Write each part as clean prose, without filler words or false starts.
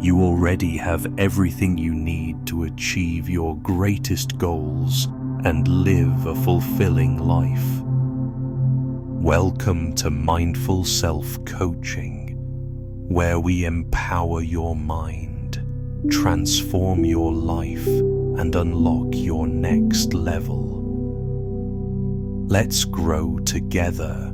You already have everything you need to achieve your greatest goals and live a fulfilling life. Welcome to Mindful Self-Coaching, where we empower your mind, transform your life, and unlock your next level. Let's grow together.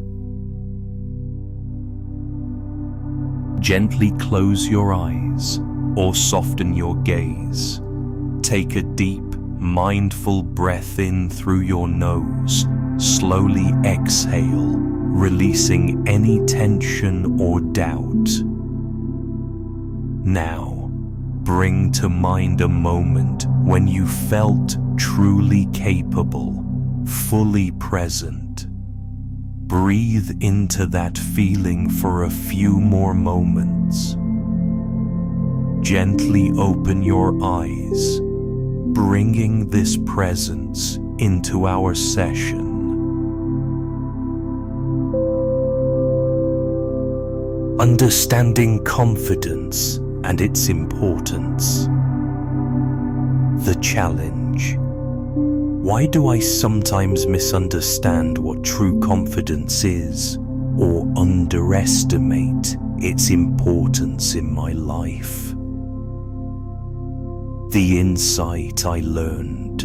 Gently close your eyes or soften your gaze. Take a deep, mindful breath in through your nose. Slowly exhale, releasing any tension or doubt. Now, bring to mind a moment when you felt truly capable, fully present. Breathe into that feeling for a few more moments. Gently open your eyes, bringing this presence into our session. Understanding confidence and its importance. The challenge. Why do I sometimes misunderstand what true confidence is, or underestimate its importance in my life? The insight I learned.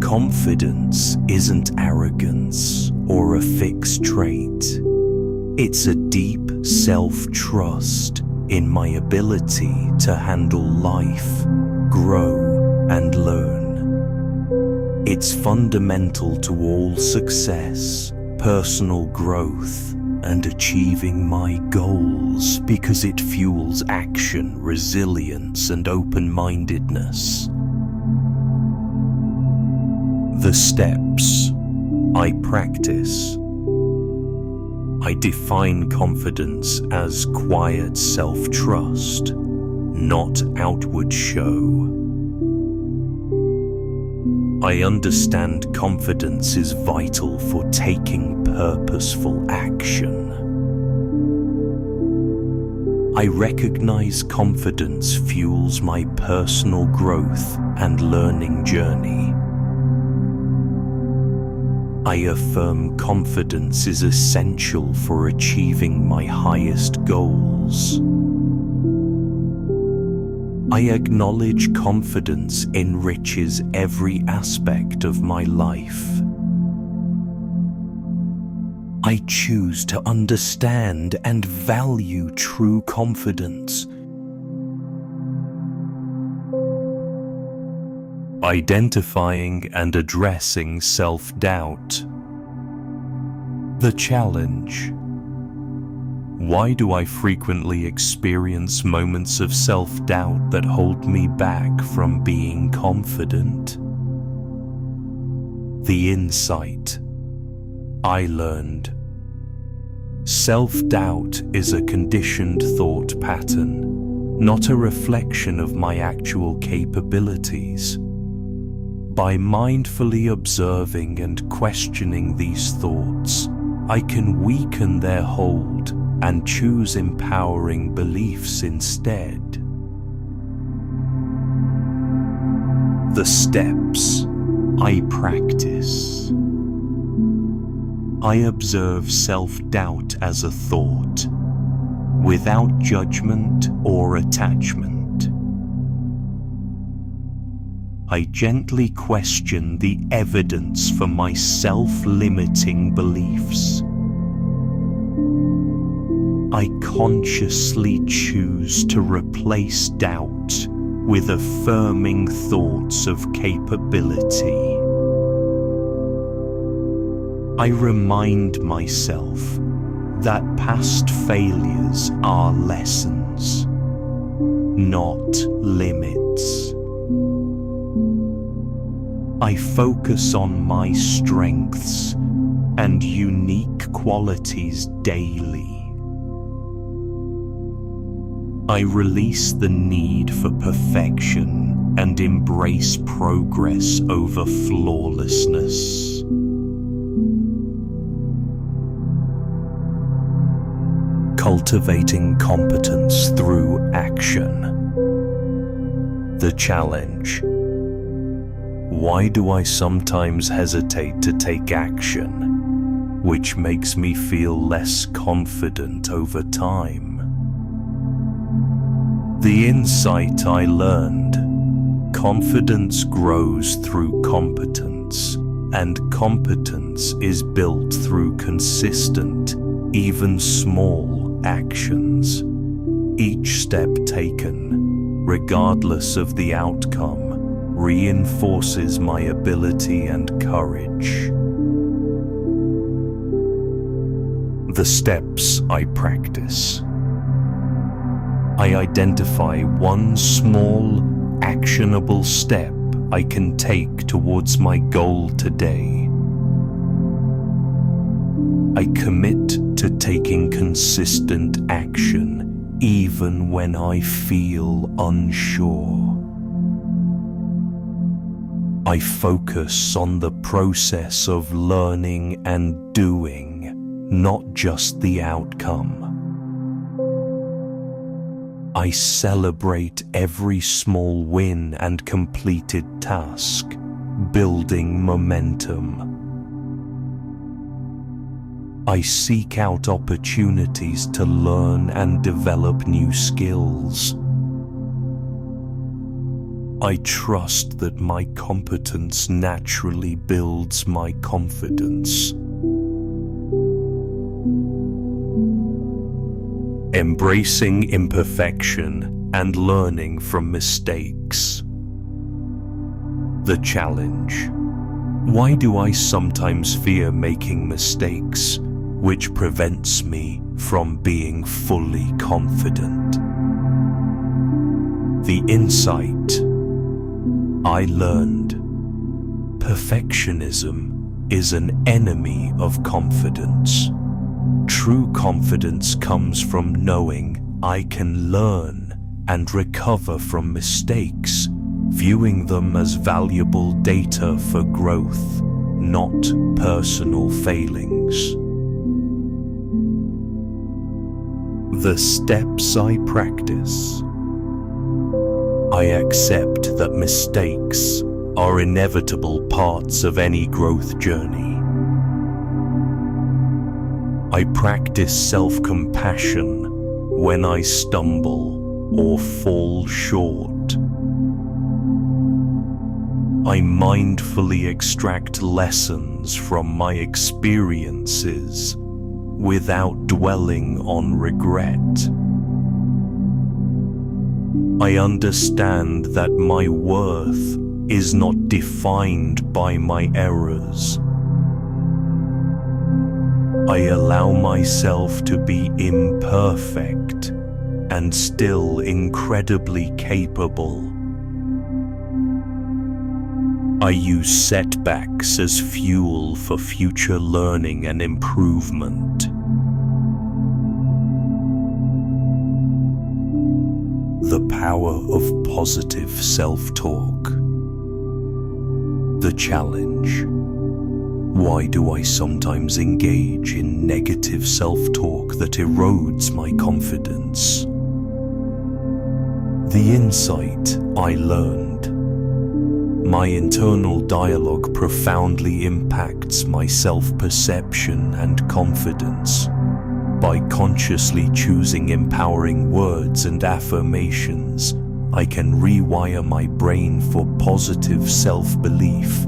Confidence isn't arrogance or a fixed trait. It's a deep self-trust in my ability to handle life, grow, and learn. It's fundamental to all success, personal growth, and achieving my goals because it fuels action, resilience, and open-mindedness. The steps I practice. I define confidence as quiet self-trust, not outward show. I understand confidence is vital for taking purposeful action. I recognize confidence fuels my personal growth and learning journey. I affirm confidence is essential for achieving my highest goals. I acknowledge confidence enriches every aspect of my life. I choose to understand and value true confidence. Identifying and addressing self-doubt. The challenge. Why do I frequently experience moments of self-doubt that hold me back from being confident? The insight I learned. Self-doubt is a conditioned thought pattern, not a reflection of my actual capabilities. By mindfully observing and questioning these thoughts, I can weaken their hold and choose empowering beliefs instead. The steps I practice. I observe self-doubt as a thought, without judgment or attachment. I gently question the evidence for my self-limiting beliefs. I consciously choose to replace doubt with affirming thoughts of capability. I remind myself that past failures are lessons, not limits. I focus on my strengths and unique qualities daily. I release the need for perfection and embrace progress over flawlessness. Cultivating competence through action. The challenge. Why do I sometimes hesitate to take action, which makes me feel less confident over time? The insight I learned. Confidence grows through competence, and competence is built through consistent, even small actions. Each step taken, regardless of the outcome, reinforces my ability and courage. The steps I practice. I identify one small, actionable step I can take towards my goal today. I commit to taking consistent action even when I feel unsure. I focus on the process of learning and doing, not just the outcome. I celebrate every small win and completed task, building momentum. I seek out opportunities to learn and develop new skills. I trust that my competence naturally builds my confidence. Embracing imperfection and learning from mistakes. The challenge. Why do I sometimes fear making mistakes, which prevents me from being fully confident? The insight I learned. Perfectionism is an enemy of confidence. True confidence comes from knowing I can learn and recover from mistakes, viewing them as valuable data for growth, not personal failings. The steps I practice. I accept that mistakes are inevitable parts of any growth journey. I practice self-compassion when I stumble or fall short. I mindfully extract lessons from my experiences without dwelling on regret. I understand that my worth is not defined by my errors. I allow myself to be imperfect and still incredibly capable. I use setbacks as fuel for future learning and improvement. The power of positive self-talk. The challenge. Why do I sometimes engage in negative self-talk that erodes my confidence? The insight I learned. My internal dialogue profoundly impacts my self-perception and confidence. By consciously choosing empowering words and affirmations, I can rewire my brain for positive self-belief.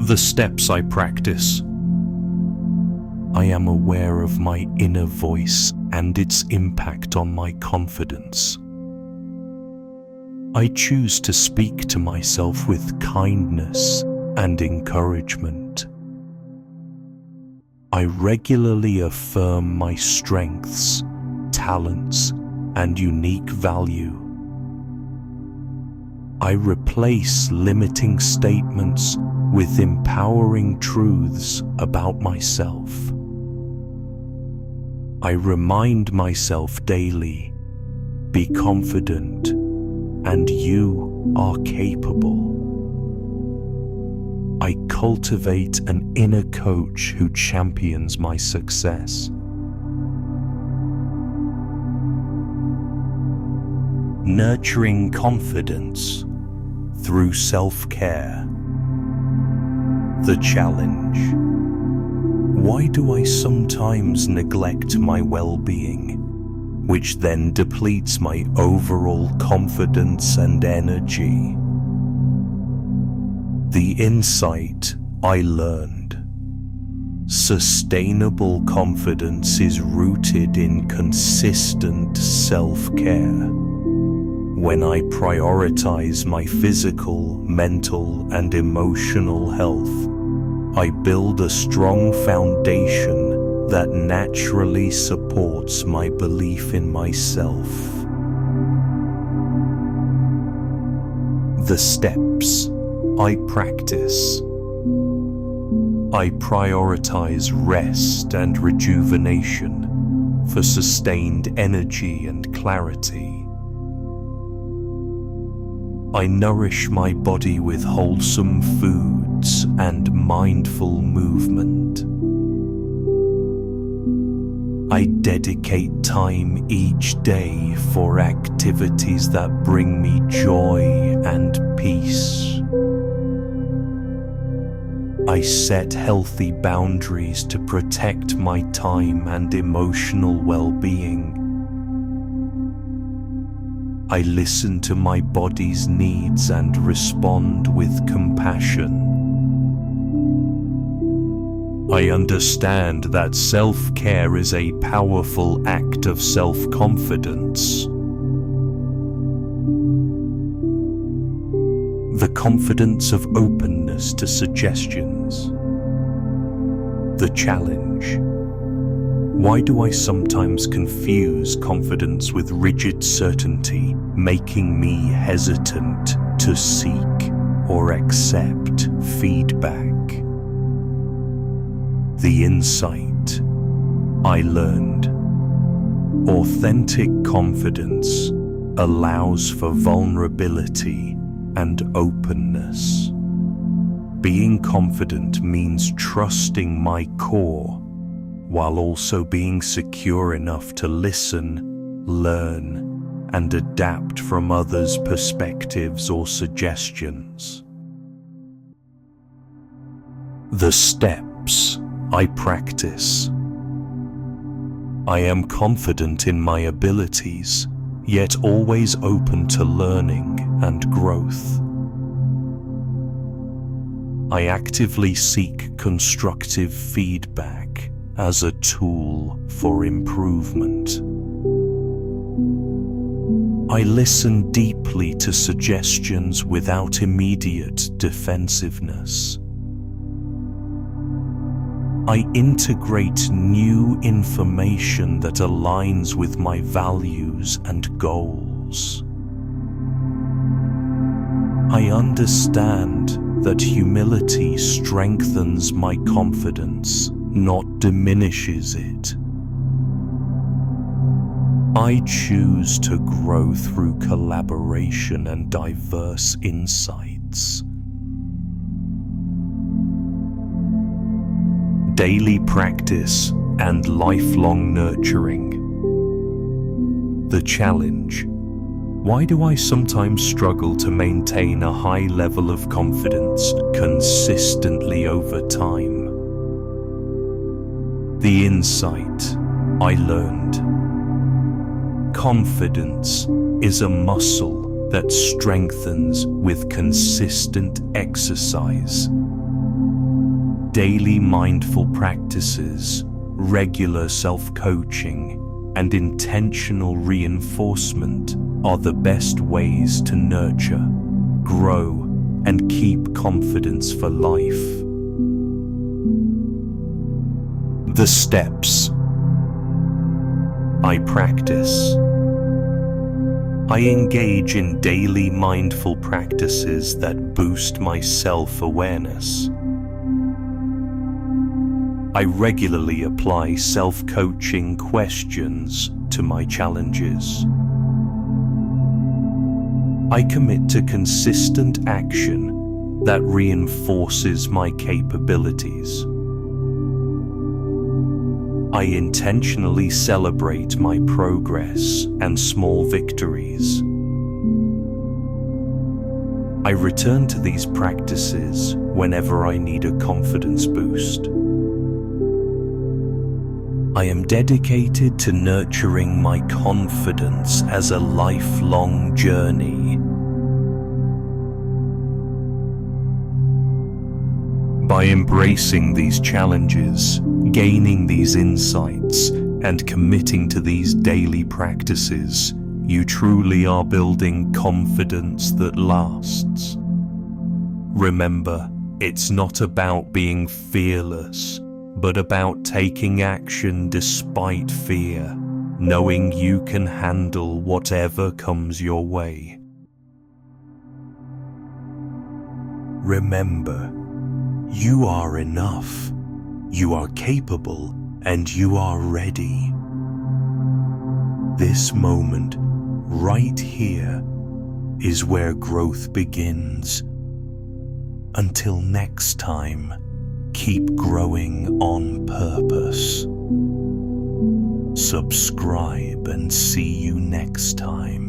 The steps I practice. I am aware of my inner voice and its impact on my confidence. I choose to speak to myself with kindness and encouragement. I regularly affirm my strengths, talents, and unique value. I replace limiting statements with empowering truths about myself. I remind myself daily, be confident, and you are capable. I I cultivate an inner coach who champions my success. Nurturing confidence through self-care. The challenge. Why do I sometimes neglect my well-being, which then depletes my overall confidence and energy? The insight I learned. Sustainable confidence is rooted in consistent self-care. When I prioritize my physical, mental, and emotional health, I build a strong foundation that naturally supports my belief in myself. The steps I practice. I prioritize rest and rejuvenation for sustained energy and clarity. I nourish my body with wholesome foods and mindful movement. I dedicate time each day for activities that bring me joy and peace. I set healthy boundaries to protect my time and emotional well-being. I listen to my body's needs and respond with compassion. I understand that self-care is a powerful act of self-confidence. The confidence of openness to suggestions. The challenge. Why do I sometimes confuse confidence with rigid certainty, making me hesitant to seek or accept feedback? The insight I learned. Authentic confidence allows for vulnerability and openness. Being confident means trusting my core, while also being secure enough to listen, learn, and adapt from others' perspectives or suggestions. The steps I practice. I am confident in my abilities, yet always open to learning and growth. I actively seek constructive feedback as a tool for improvement. I listen deeply to suggestions without immediate defensiveness. I integrate new information that aligns with my values and goals. I understand that humility strengthens my confidence, not diminishes it. I choose to grow through collaboration and diverse insights. Daily practice and lifelong nurturing. The challenge. Why do I sometimes struggle to maintain a high level of confidence consistently over time? The insight I learned. Confidence is a muscle that strengthens with consistent exercise. Daily mindful practices, regular self-coaching, and intentional reinforcement are the best ways to nurture, grow, and keep confidence for life. The steps I practice. I engage in daily mindful practices that boost my self-awareness. I regularly apply self-coaching questions to my challenges. I commit to consistent action, that reinforces my capabilities. I intentionally celebrate my progress and small victories. I return to these practices whenever I need a confidence boost. I am dedicated to nurturing my confidence as a lifelong journey. By embracing these challenges, gaining these insights, and committing to these daily practices, you truly are building confidence that lasts. Remember, it's not about being fearless, but about taking action despite fear, knowing you can handle whatever comes your way. Remember, you are enough, you are capable, and you are ready. This moment, right here, is where growth begins. Until next time, keep growing on purpose. Subscribe and see you next time.